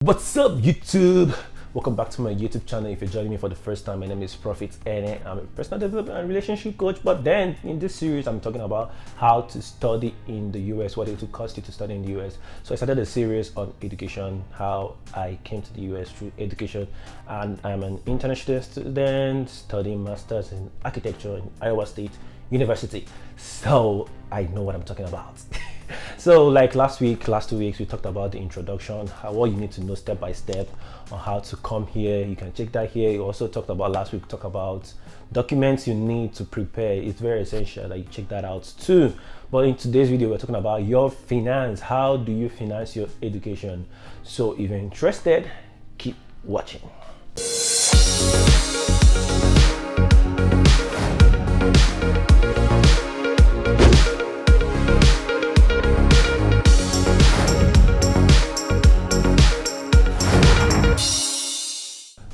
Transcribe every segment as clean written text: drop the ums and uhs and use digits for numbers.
What's up, YouTube? Welcome back to my YouTube channel. If you're joining me for the first time, my name is Prophet Eneh. I'm a personal development and relationship coach. But then in this series, I'm talking about how to study in the US, what it will cost you to study in the US. So I started a series on education, how I came to the US through education, and I'm an international student studying masters in architecture in Iowa State University. So I know what I'm talking about. So like last 2 weeks, we talked about the introduction, what you need to know step by step on how to come here. You can check that here. We also talked about last week, talk about documents you need to prepare. It's very essential that you check that out too. But in today's video, we're talking about your finance. How do you finance your education? So if you're interested, keep watching.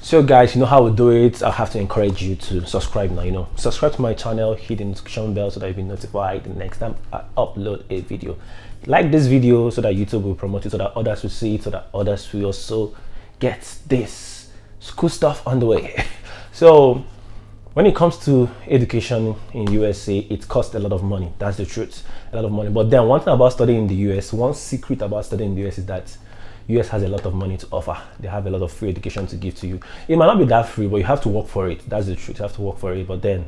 So guys, you know how we do it. I have to encourage you to subscribe now. Subscribe to my channel, hit the notification bell so that you'll be notified the next time I upload a video. Like this video so that YouTube will promote it, so that others will see it, so that others will also get this school stuff on the way. So when it comes to education in USA, it costs a lot of money. That's the truth, a lot of money. But then one thing about studying in the US, one secret about studying in the US is that US has a lot of money to offer. They have a lot of free education to give to you. It might not be that free, but you have to work for it. That's the truth. You have to work for it, but then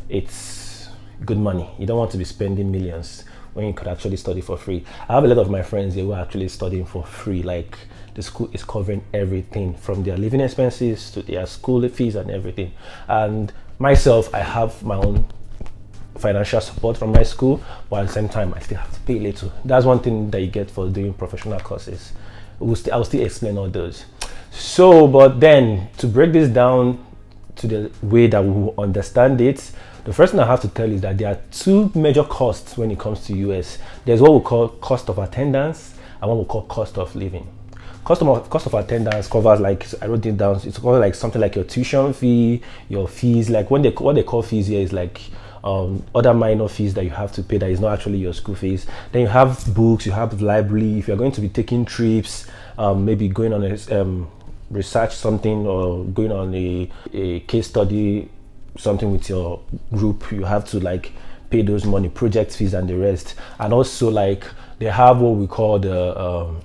it's good money. You don't want to be spending millions when you could actually study for free. I have a lot of my friends here who are actually studying for free. Like the school is covering everything from their living expenses to their school fees and everything. And myself, I have my own financial support from my school, but at the same time, I still have to pay a little. That's one thing that you get for doing professional courses. I'll still explain all those. So, but then to break this down to the way that we will understand it, the first thing I have to tell you is that there are two major costs when it comes to US. There's what we call cost of attendance and what we call cost of living. Cost of attendance covers, like I wrote it down, it's called like something like your tuition fee, your fees, like what they call fees here is like other minor fees that you have to pay that is not actually your school fees. Then you have books, you have the library. If you're going to be taking trips, maybe going on a research something or going on a case study something with your group, you have to like pay those money, project fees and the rest. And also like they have what we call the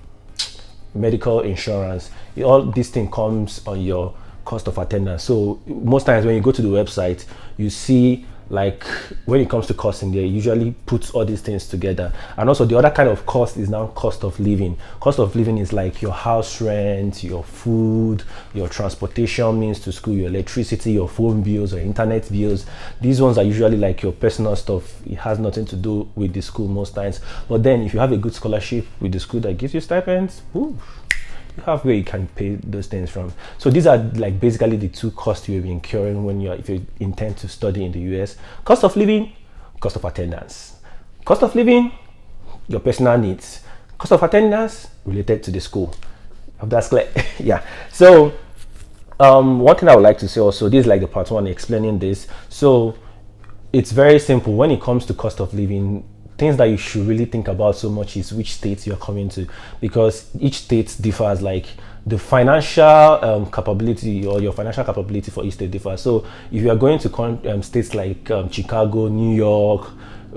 medical insurance. All this thing comes on your cost of attendance. So most times when you go to the website, you see like when it comes to costing, they usually put all these things together. And also the other kind of cost is now cost of living. Cost of living is like your house rent, your food, your transportation means to school, your electricity, your phone bills, or internet bills. These ones are usually like your personal stuff. It has nothing to do with the school most times. But then if you have a good scholarship with the school that gives you stipends, you have where you can pay those things from. So these are like basically the two costs you'll be incurring if you intend to study in the US. Cost of living, cost of attendance. Cost of living, your personal needs. Cost of attendance related to the school. Hope that's clear. Yeah. So one thing I would like to say also, this is like the part one explaining this. So it's very simple when it comes to cost of living. Things that you should really think about so much is which states you're coming to, because each state differs. Like the financial capability or your financial capability for each state differs. So if you are going to states like Chicago, New York,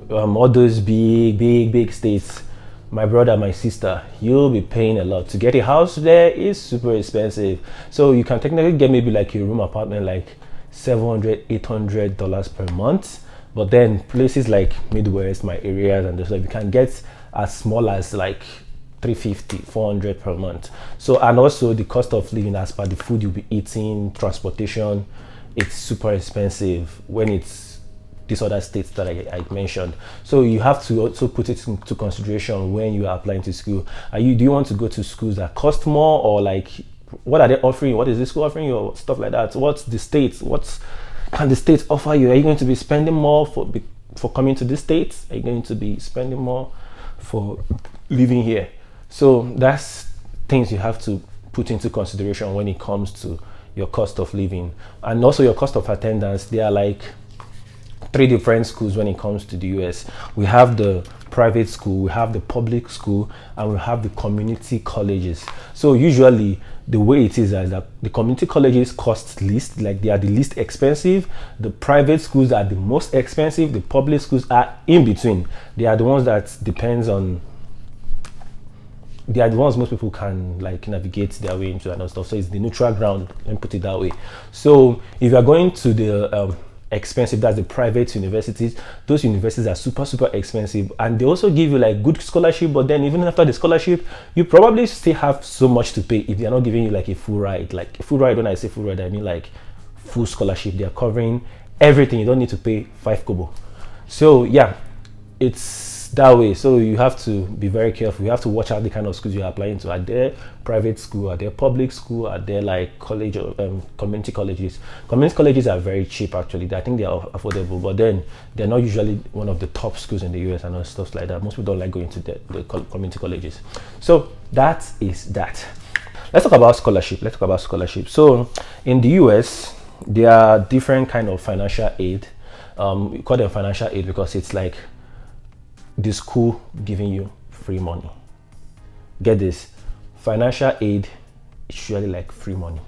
all those big states, my brother, my sister, you'll be paying a lot. To get a house there is super expensive. So you can technically get maybe like a room apartment like $700-800 per month. But then places like Midwest, my areas, and so you can get as small as like $350-400 per month. So, and also the cost of living as per the food you'll be eating, transportation, it's super expensive when it's these other states that I mentioned. So you have to also put it into consideration when you are applying to school. Do you want to go to schools that cost more, or like what are they offering? What is this school offering you, or stuff like that? What's the states? Can the states offer you? Are you going to be spending more for coming to the states? Are you going to be spending more for living here? So that's things you have to put into consideration when it comes to your cost of living. And also your cost of attendance. They are like three different schools when it comes to the US. We have the private school, we have the public school, and we have the community colleges. So usually the way it is that the community colleges cost least, like they are the least expensive. The private schools are the most expensive. The public schools are in between. They are the ones that depends on, they are the ones most people can like navigate their way into and stuff. So it's the neutral ground, let me put it that way. So if you are going to the expensive, that's the private universities, those universities are super expensive, and they also give you like good scholarship, but then even after the scholarship you probably still have so much to pay if they are not giving you like a full ride. Like a full ride, when I say full ride, I mean like full scholarship. They are covering everything. You don't need to pay 5 kobo. So yeah, it's that way. So you have to be very careful. You have to watch out the kind of schools you're applying to. Are there private school? Are there public school? Are there like college or community colleges? Community colleges are very cheap actually. I think they are affordable, but then they're not usually one of the top schools in the US and stuff like that. Most people don't like going to the community colleges. So that is that. Let's talk about scholarship. So in the US, there are different kind of financial aid. We call them financial aid because it's like the school giving you free money. Get this, financial aid is usually like free money.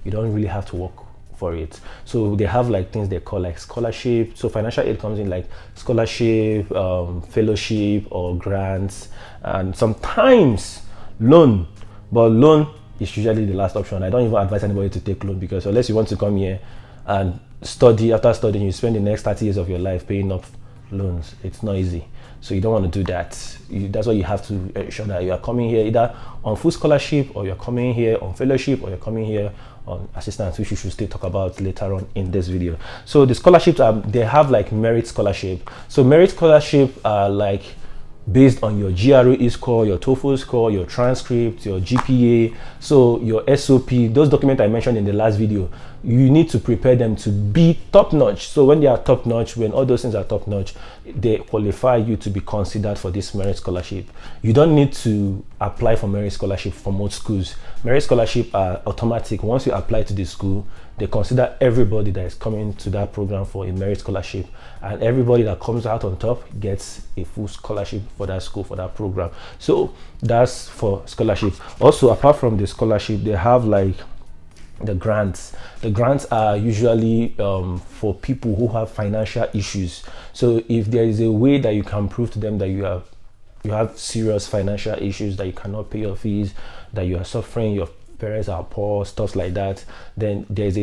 You don't really have to work for it. So they have like things they call like scholarship. So financial aid comes in like scholarship, fellowship, or grants, and sometimes loan. But loan is usually the last option. I don't even advise anybody to take loan, because unless you want to come here and study, after studying you spend the next 30 years of your life paying off loans, it's not easy. So you don't want to do that. That's why you have to ensure that you are coming here either on full scholarship, or you're coming here on fellowship, or you're coming here on assistance, which we should still talk about later on in this video. So the scholarships they have like merit scholarship. So merit scholarship are like based on your GRE score, your TOEFL score, your transcript, your GPA, so your SOP, those documents I mentioned in the last video, you need to prepare them to be top-notch. So when they are top-notch, when all those things are top-notch, they qualify you to be considered for this merit scholarship. You don't need to apply for merit scholarship for most schools. Merit scholarship are automatic. Once you apply to the school, they consider everybody that is coming to that program for a merit scholarship, and everybody that comes out on top gets a full scholarship for that school, for that program. So that's for scholarship. Also, apart from the scholarship, they have like the grants. The grants are usually for people who have financial issues. So if there is a way that you can prove to them that you have serious financial issues, that you cannot pay your fees, that you are suffering, your parents are poor, stuff like that, then there's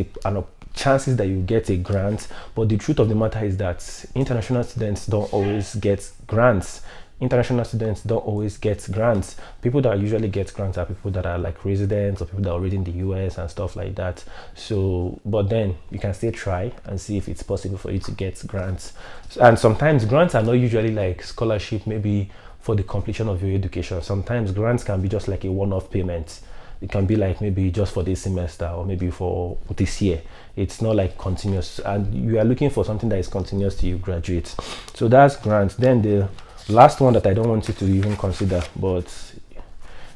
chances that you get a grant. But the truth of the matter is that international students don't always get grants. People that usually get grants are people that are like residents, or people that are already in the US and stuff like that. So but then you can still try and see if it's possible for you to get grants. And sometimes grants are not usually like scholarship, maybe for the completion of your education. Sometimes grants can be just like a one-off payment. It can be like maybe just for this semester, or maybe for this year. It's not like continuous, and you are looking for something that is continuous till you graduate. So that's grants. Then the last one that I don't want you to even consider, but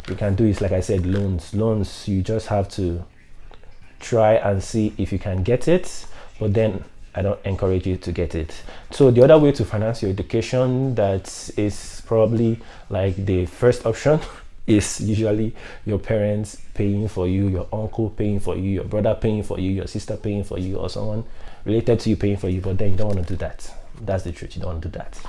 you can do, is like I said, loans. You just have to try and see if you can get it, but then I don't encourage you to get it. So the other way to finance your education, that is probably like the first option, is usually your parents paying for you, your uncle paying for you, your brother paying for you, your sister paying for you, or someone related to you paying for you. But then you don't want to do that. That's the truth. You don't want to do that.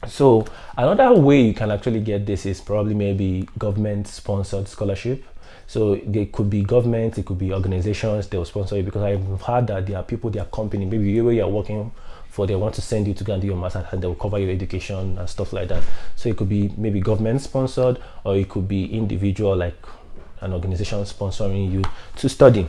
So another way you can actually get this is probably maybe government sponsored scholarship. So they could be government, it could be organizations, they'll sponsor you, because I've heard that there are people, their company, maybe where you're working for, they want to send you to go and do your master's, and they'll cover your education and stuff like that. So it could be maybe government sponsored, or it could be individual, like an organization sponsoring you to study.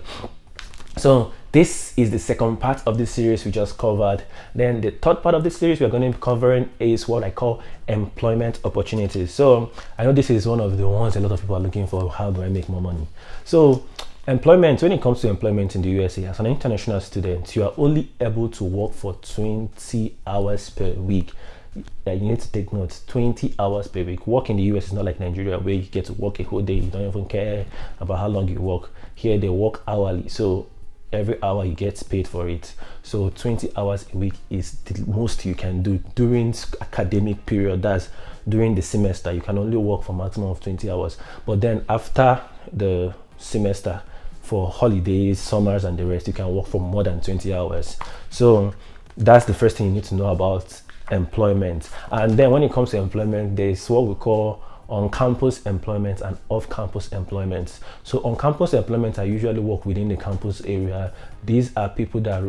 So this is the second part of this series we just covered. Then the third part of this series we're going to be covering is what I call employment opportunities. So I know this is one of the ones a lot of people are looking for. How do I make more money? So employment, when it comes to employment in the USA, as an international student, you are only able to work for 20 hours per week. You need to take notes, 20 hours per week. Work in the US is not like Nigeria, where you get to work a whole day. You don't even care about how long you work. Here they work hourly. So every hour you get paid for it. So 20 hours a week is the most you can do during academic period. That's during the semester. You can only work for maximum of 20 hours. But then after the semester, for holidays, summers, and the rest, you can work for more than 20 hours. So that's the first thing you need to know about employment. And then when it comes to employment, there's what we call on-campus employment and off-campus employment. So on-campus employment, I usually work within the campus area. These are people that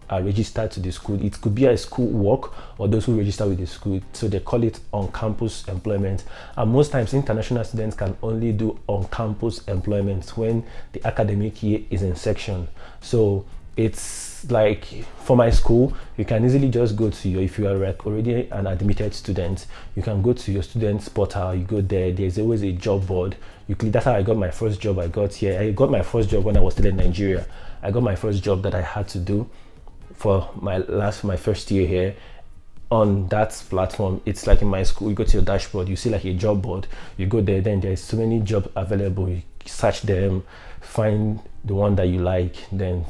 are registered to the school. It could be a school work or those who register with the school. So they call it on-campus employment. And most times international students can only do on-campus employment when the academic year is in section. So it's like for my school, you can easily just go to your, if you are already an admitted student, you can go to your students portal, you go there, there's always a job board. You click, that's how I got my first job. I got my first job when I was still in Nigeria. I got my first job that I had to do for my first year here on that platform. It's like in my school, you go to your dashboard, you see like a job board, you go there, then there's so many jobs available, you search them, find the one that you like, then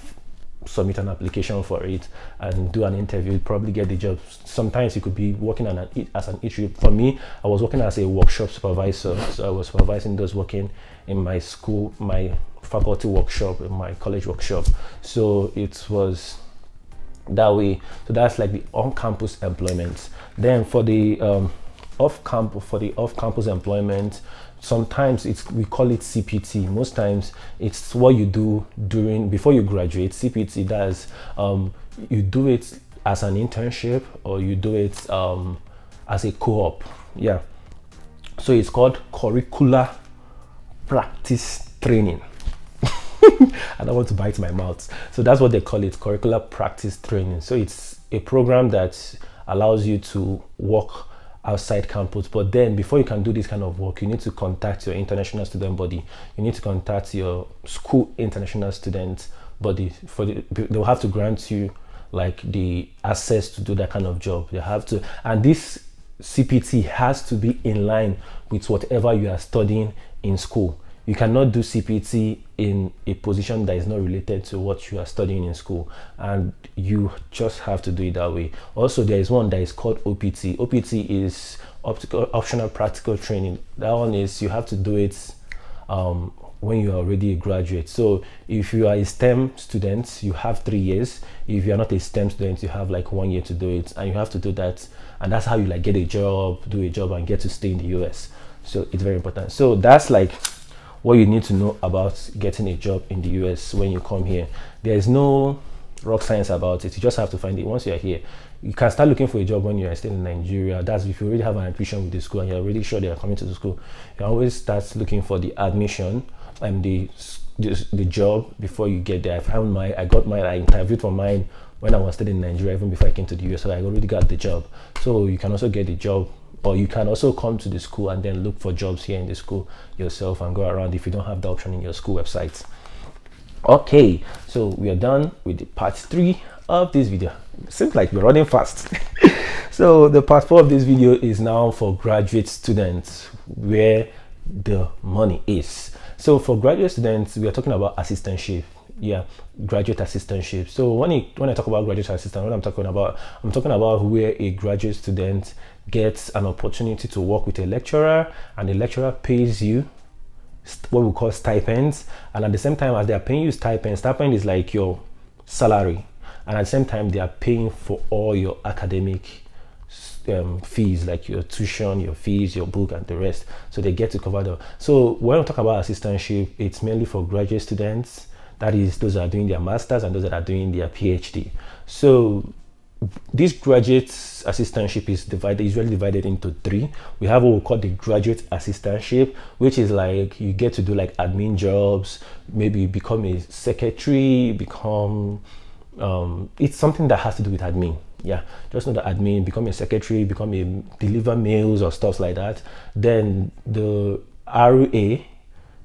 submit an application for it and do an interview. You probably get the job. Sometimes you could be working as an eatery. For me, I was working as a workshop supervisor, so I was supervising those working in my school, my faculty workshop, in my college workshop. So it was that way. So that's like the on-campus employment. Then for the off-campus employment, sometimes we call it CPT. Most times it's what you do before you graduate. CPT does you do it as an internship or you do it as a co-op. Yeah, so it's called curricular practice training. I don't want to bite my mouth. So that's what they call it, curricular practice training. So it's a program that allows you to work outside campus, but then before you can do this kind of work, you need to contact your international student body. You need to contact your school international student body. They'll have to grant you like the access to do that kind of job. They have to, and this CPT has to be in line with whatever you are studying in school. You cannot do CPT in a position that is not related to what you are studying in school, and you just have to do it that way. Also, there is one that is called OPT. OPT is optional practical training. That one is you have to do it when you are already a graduate. So if you are a STEM student, you have 3 years. If you are not a STEM student, you have like 1 year to do it, and you have to do that, and that's how you like get a job, do a job, and get to stay in the US. So it's very important. So that's like what you need to know about getting a job in the US when you come here. There is no rock science about it. You just have to find it. Once you're here, you can start looking for a job when you're still in Nigeria. That's if you already have an admission with the school and you're really sure they are coming to the school. You always start looking for the admission and the job before you get there. I interviewed for mine when I was still in Nigeria, even before I came to the US. So I already got the job. So you can also get the job, or you can also come to the school and then look for jobs here in the school yourself and go around if you don't have the option in your school website. Okay, so we are done with the part 3 of this video. Seems like we're running fast. So the part 4 of this video is now for graduate students, where the money is. So for graduate students, we are talking about assistantship. Yeah, graduate assistantship. So when I talk about graduate assistant, what I'm talking about where a graduate student gets an opportunity to work with a lecturer, and the lecturer pays you what we call stipends, and at the same time as they are paying you stipend is like your salary, and at the same time they are paying for all your academic fees, like your tuition, your fees, your book, and the rest. So they get to cover them. So when we talk about assistantship, it's mainly for graduate students. That is, those that are doing their masters and those that are doing their PhD. So this graduate assistantship is usually divided into 3. We have what we call the graduate assistantship, which is like you get to do like admin jobs, maybe become a secretary, it's something that has to do with admin. Yeah, just know the admin, become a secretary, deliver mails or stuff like that. Then the RA,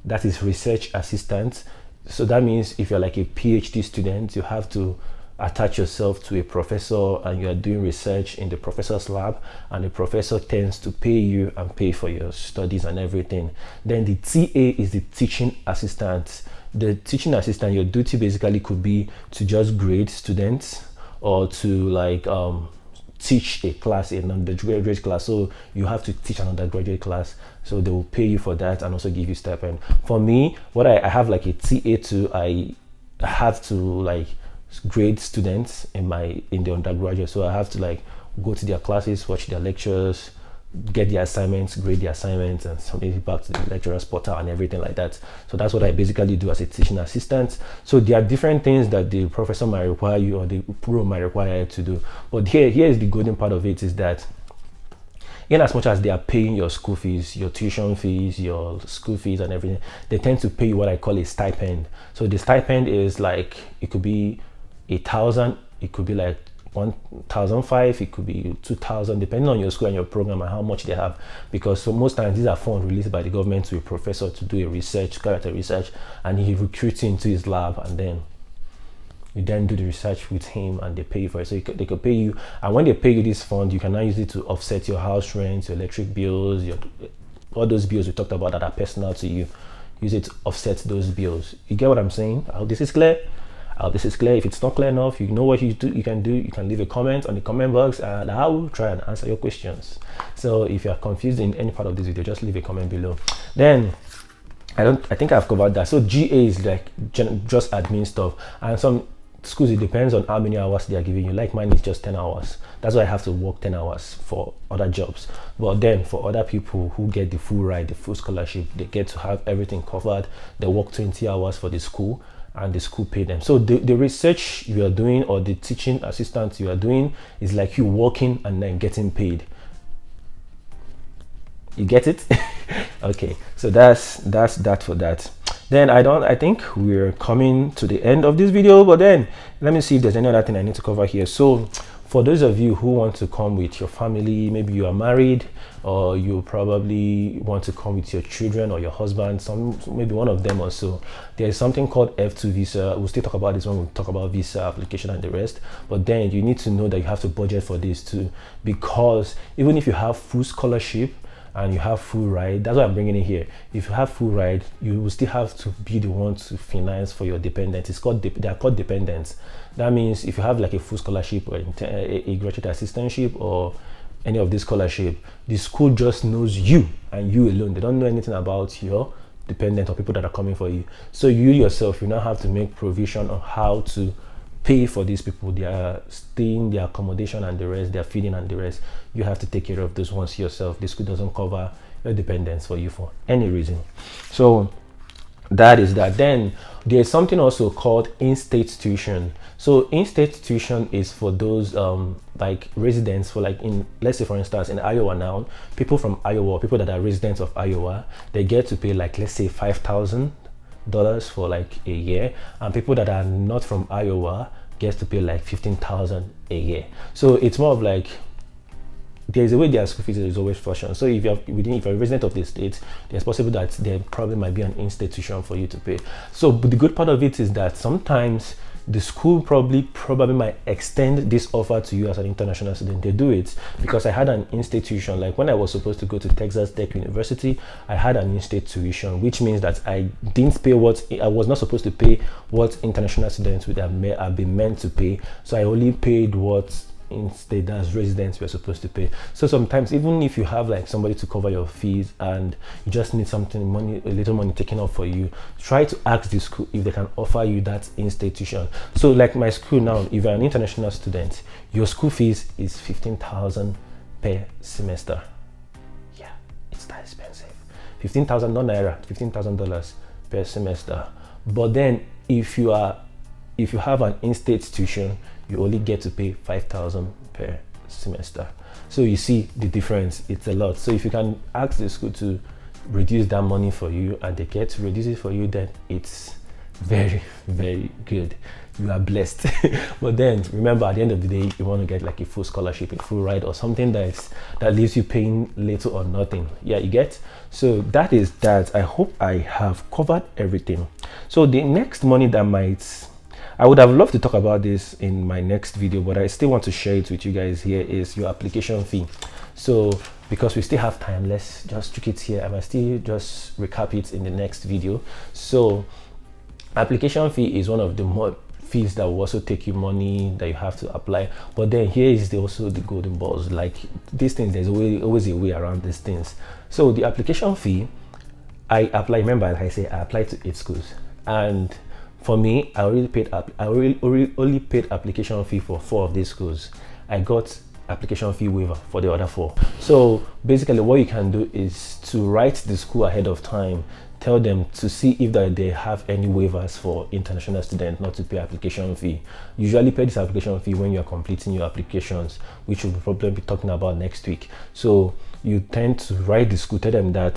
that is research assistant. So that means if you're like a PhD student, you have to attach yourself to a professor and you are doing research in the professor's lab, and the professor tends to pay you and pay for your studies and everything. Then the TA is the teaching assistant. the teaching assistant, your duty basically could be to just grade students or to like teach a class, an undergraduate class. So you have to teach an undergraduate class, so they will pay you for that and also give you stipend. For me, what I have like a TA2, I have to like grade students in the undergraduate, so I have to like go to their classes, watch their lectures, get the assignments, grade the assignments, and submit it back to the lecturer's portal and everything like that. So that's what I basically do as a teaching assistant. So there are different things that the professor might require you, or the pro might require you to do. But here is the golden part of it, is that in as much as they are paying your school fees, your tuition fees, your school fees and everything, they tend to pay you what I call a stipend. So the stipend is like, it could be 1,000, it could be like 1,500, it could be 2,000, depending on your school and your program and how much they have. Because so most times these are funds released by the government to a professor to do a research, character research, and he recruits you into his lab, and then you then do the research with him and they pay you for it. So they could pay you, and when they pay you this fund, you can now use it to offset your house rent, your electric bills, all those bills we talked about that are personal to you. Use it to offset those bills. You get what I'm saying? I hope this is clear. This is clear. If it's not clear enough, you know what you can leave a comment on the comment box, and I will try and answer your questions. So if you are confused in any part of this video, just leave a comment below. Then I think I've covered that. So GA is like just admin stuff, and some schools, it depends on how many hours they are giving you. Like mine is just 10 hours. That's why I have to work 10 hours for other jobs. But then for other people who get the full ride, the full scholarship, they get to have everything covered. They work 20 hours for the school, and the school pay them. So the research you are doing, or the teaching assistant you are doing, is like you working and then getting paid. You get it? Okay, so that's that for that. Then I think we're coming to the end of this video, but then let me see if there's any other thing I need to cover here. So for those of you who want to come with your family, maybe you are married, or you probably want to come with your children or your husband, maybe one of them or so, there is something called F2 visa. We'll still talk about this when we talk about visa application and the rest, but then you need to know that you have to budget for this too, because even if you have full scholarship and you have full ride, that's why I'm bringing it here. If you have full ride, you will still have to be the one to finance for your dependents. They are called dependents. That means if you have like a full scholarship or a graduate assistantship or any of this scholarship, the school just knows you and you alone. They don't know anything about your dependent or people that are coming for you. So you yourself, you now have to make provision on how to pay for these people, their staying, their accommodation and the rest, their feeding and the rest. You have to take care of those ones yourself. The school doesn't cover your dependents for you for any reason. So that is that. Then there's something also called in-state tuition. So in-state tuition is for those like residents, for like let's say for instance in Iowa now, people from Iowa, people that are residents of Iowa, they get to pay like, let's say $5,000 for like a year, and people that are not from Iowa gets to pay like $15,000 a year. So it's more of like, there's a way their school fees is always portioned. So if you're a resident of the state, there's possible that there probably might be an institution for you to pay. So but the good part of it is that sometimes the school probably might extend this offer to you as an international student. They do it because I had an institution, like when I was supposed to go to Texas Tech University, I had an in-state tuition, which means that I didn't pay I was not supposed to pay what international students would have been meant to pay. So I only paid what in-state as residents were supposed to pay. So sometimes even if you have like somebody to cover your fees and you just need a little money taken off for you, try to ask the school if they can offer you that in-state tuition. So like my school now, if you're an international student, your school fees is $15,000 per semester. Yeah, it's that expensive. 15,000, not naira, $15,000 per semester. But then if you have an in-state tuition, you only get to pay $5,000 per semester. So you see the difference, it's a lot. So if you can ask the school to reduce that money for you and they get to reduce it for you, then it's very, very good. You are blessed. But then remember, at the end of the day, you want to get like a full scholarship, a full ride, or something that leaves you paying little or nothing. Yeah, you get? So that is that. I hope I have covered everything. So the next money that I would have loved to talk about this in my next video, but I still want to share it with you guys here, is your application fee. So because we still have time, let's just trick it here. I might still just recap it in the next video. So Application fee is one of the more fees that will also take you money that you have to apply. But then here is also the golden balls. Like these things, there's always a way around these things. So the application fee, I apply. Remember, like I say, I applied to 8 schools, and for me, I only paid application fee for 4 of these schools. I got application fee waiver for the other 4. So basically, what you can do is to write the school ahead of time, tell them to see if they have any waivers for international students not to pay application fee. Usually pay this application fee when you're completing your applications, which we'll probably be talking about next week. So you tend to write the school, tell them that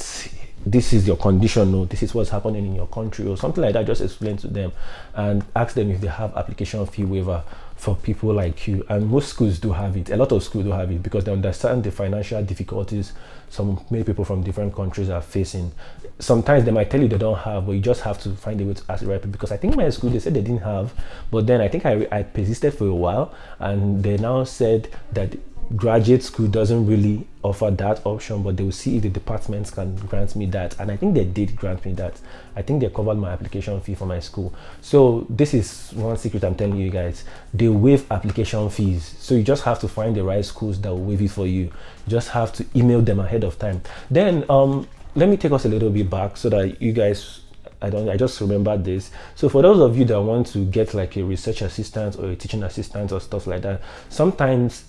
this is your condition, or this is what's happening in your country, or something like that. Just explain to them and ask them if they have application fee waiver for people like you. And most schools do have it. A lot of schools do have it because they understand the financial difficulties many people from different countries are facing. Sometimes they might tell you they don't have, but you just have to find a way to ask the right people. Because I think my school, they said they didn't have, but then I think I persisted for a while, and they now said that graduate school doesn't really offer that option, but they will see if the departments can grant me that, and I think they did grant me that. I think they covered my application fee for my school. So this is one secret I'm telling you guys: they waive application fees. So you just have to find the right schools that will waive it for you. You just have to email them ahead of time. Then let me take us a little bit back so that you guys, I just remembered this. So for those of you that want to get like a research assistant or a teaching assistant or stuff like that, sometimes,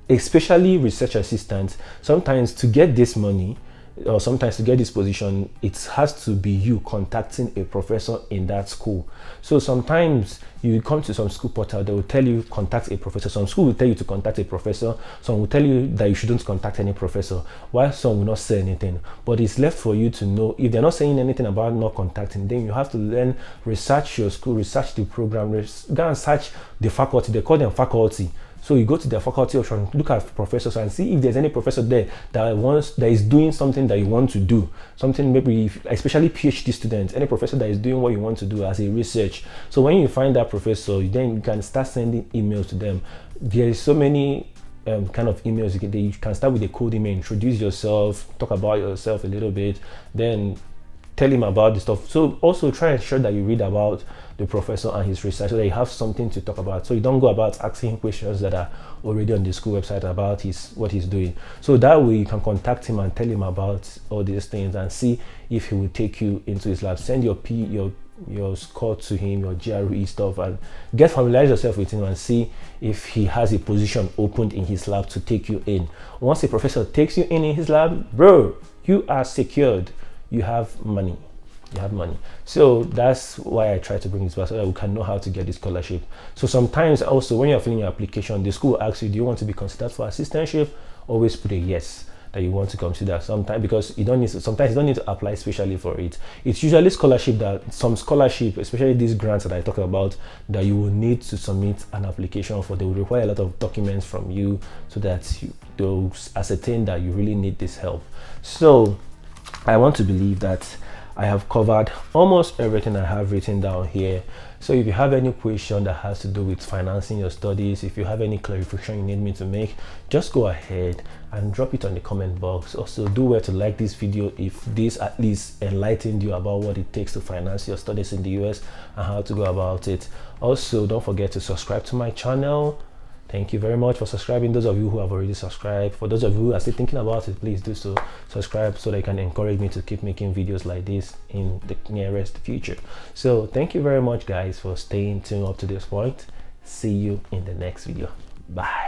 especially research assistants, sometimes to get this money or sometimes to get this position, it has to be you contacting a professor in that school. So sometimes you come to some school portal, they will tell you contact a professor. Some school will tell you to contact a professor, some will tell you that you shouldn't contact any professor, while some will not say anything. But it's left for you to know. If they're not saying anything about not contacting, then you have to then research your school, research the program, go and search the faculty. They call them faculty. So you go to the faculty option, look at professors and see if there's any professor there that is doing something that you want to do. Something maybe, especially PhD students, any professor that is doing what you want to do as a research. So when you find that professor, then you can start sending emails to them. There is so many kind of emails you can start with a cold email, introduce yourself, talk about yourself a little bit, then tell him about the stuff. So also try and ensure that you read about the professor and his research so that you have something to talk about. So you don't go about asking him questions that are already on the school website about what he's doing. So that way you can contact him and tell him about all these things and see if he will take you into his lab. Send your score to him, your GRE stuff, and familiarize yourself with him and see if he has a position opened in his lab to take you in. Once a professor takes you in his lab, bro, you are secured. You have money. So that's why I try to bring this back so that we can know how to get this scholarship. So sometimes also when you're filling your application, the school asks you, do you want to be considered for assistantship? Always put a yes that you want to consider. Sometimes, because sometimes you don't need to apply specially for it. It's usually some scholarship, especially these grants that I talk about, that you will need to submit an application for. They will require a lot of documents from you so that they'll ascertain that you really need this help. So I want to believe that I have covered almost everything I have written down here. So if you have any question that has to do with financing your studies, if you have any clarification you need me to make, just go ahead and drop it on the comment box. Also, do well to like this video if this at least enlightened you about what it takes to finance your studies in the US and how to go about it. Also, don't forget to subscribe to my channel. Thank you very much for subscribing. Those of you who have already subscribed, for those of you who are still thinking about it, please do so. Subscribe so that you can encourage me to keep making videos like this in the nearest future. So thank you very much guys for staying tuned up to this point. See you in the next video. Bye.